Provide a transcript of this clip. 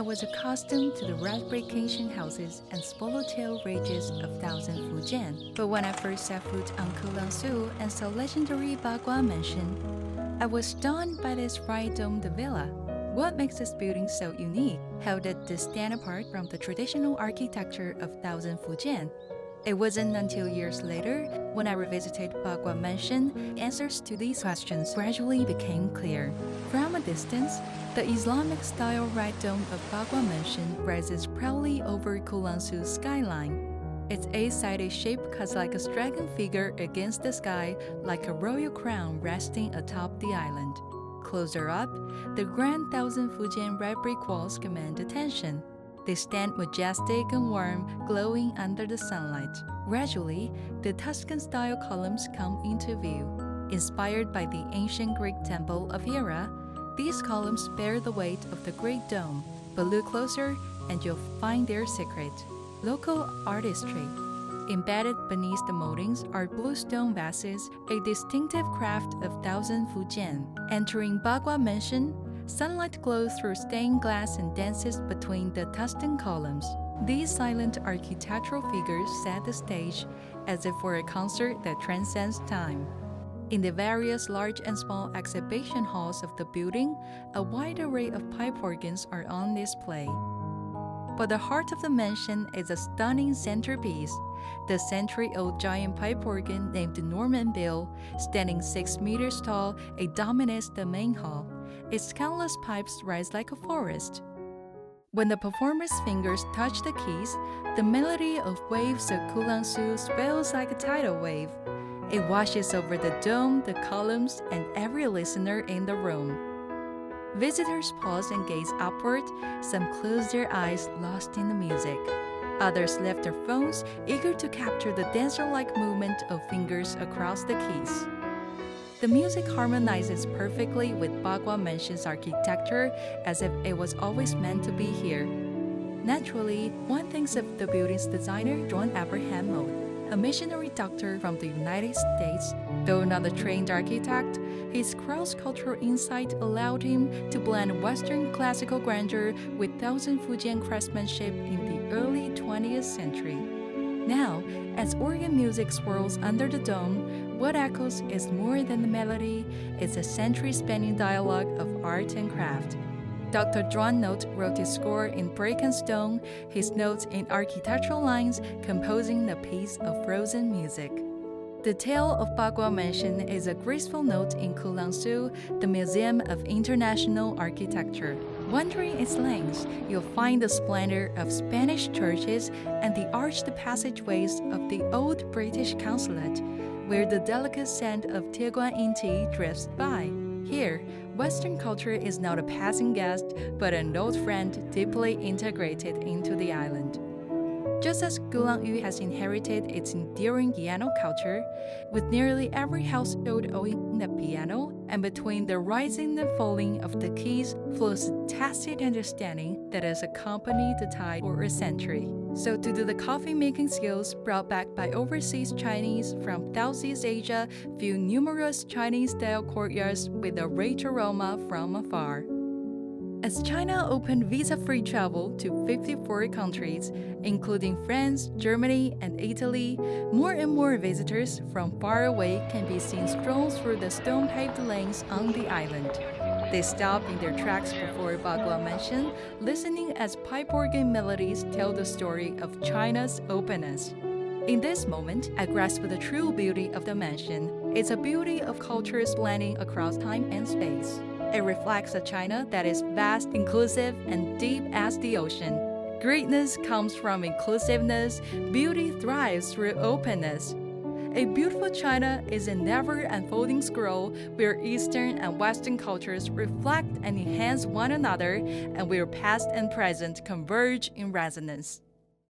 was accustomed to the red brick ancient houses and swallowtail ridges of Southern Fujian. But when I first set foot on Kulangsu and saw legendary Bagua Mansion, I was stunned by this right-domed villa. What makes this building so unique? How did this stand apart from the traditional architecture of Southern Fujian? It wasn't until years later, when I revisited Bagua Mansion, answers to these questions gradually became clear. From a distance, the Islamic-style right dome of Bagua Mansion rises proudly over Kulangsu's skyline. Its eight-sided shape cuts like a dragon figure against the sky, like a royal crown resting atop the island. Closer up, the grand Southern Fujian red brick walls command attention. They stand majestic and warm, glowing under the sunlight. Gradually, the Tuscan-style columns come into view. Inspired by the ancient Greek temple of Hera, these columns bear the weight of the Great Dome, but look closer and you'll find their secret: local artistry. Embedded beneath the moldings are blue stone vases, a distinctive craft of Southern Fujian. Entering Bagua Mansion, sunlight glows through stained glass and dances between the Tuscan columns. These silent architectural figures set the stage as if for a concert that transcends time. In the various large and small exhibition halls of the building, a wide array of pipe organs are on display. But the heart of the mansion is a stunning centerpiece, the century-old giant pipe organ named Norman Bill, standing 6 meters tall, it dominates the main hall. Its countless pipes rise like a forest. When the performer's fingers touch the keys, the melody of waves of Kulangsu swells like a tidal wave. It washes over the dome, the columns, and every listener in the room. Visitors pause and gaze upward, some close their eyes lost in the music. Others lift their phones, eager to capture the dancer-like movement of fingers across the keys. The music harmonizes perfectly with Bagua Mansion's architecture, as if it was always meant to be here. Naturally, one thinks of the building's designer, John Abraham Mould, a missionary doctor from the United States. Though not a trained architect, his cross-cultural insight allowed him to blend Western classical grandeur with Southern Fujian craftsmanship in the early 20th century. Now, as organ music swirls under the dome, what echoes is more than the melody, it's a century-spanning dialogue of art and craft. Dr. John Note wrote his score in brick and stone, his notes in architectural lines, composing a piece of frozen music. The tale of Bagua Mansion is a graceful note in Kulangsu, the Museum of International Architecture. Wandering its lanes, you'll find the splendor of Spanish churches and the arched passageways of the old British consulate, where the delicate scent of Tieguan tea drifts by. Here, Western culture is not a passing guest, but an old friend deeply integrated into the island. Just as Kulangsu has inherited its enduring piano culture, with nearly every household owning a piano, and between the rising and falling of the keys flows a tacit understanding that has accompanied the tide for a century. So too do the coffee-making skills brought back by overseas Chinese from Southeast Asia fill numerous Chinese-style courtyards with a rich aroma from afar. As China opened visa-free travel to 54 countries, including France, Germany, and Italy, more and more visitors from far away can be seen strolling through the stone-paved lanes on the island. They stop in their tracks before Bagua Mansion, listening as pipe organ melodies tell the story of China's openness. In this moment, I grasp the true beauty of the mansion. It's a beauty of cultures blending across time and space. It reflects a China that is vast, inclusive, and deep as the ocean. Greatness comes from inclusiveness, beauty thrives through openness. A beautiful China is a never-unfolding scroll where Eastern and Western cultures reflect and enhance one another, and where past and present converge in resonance.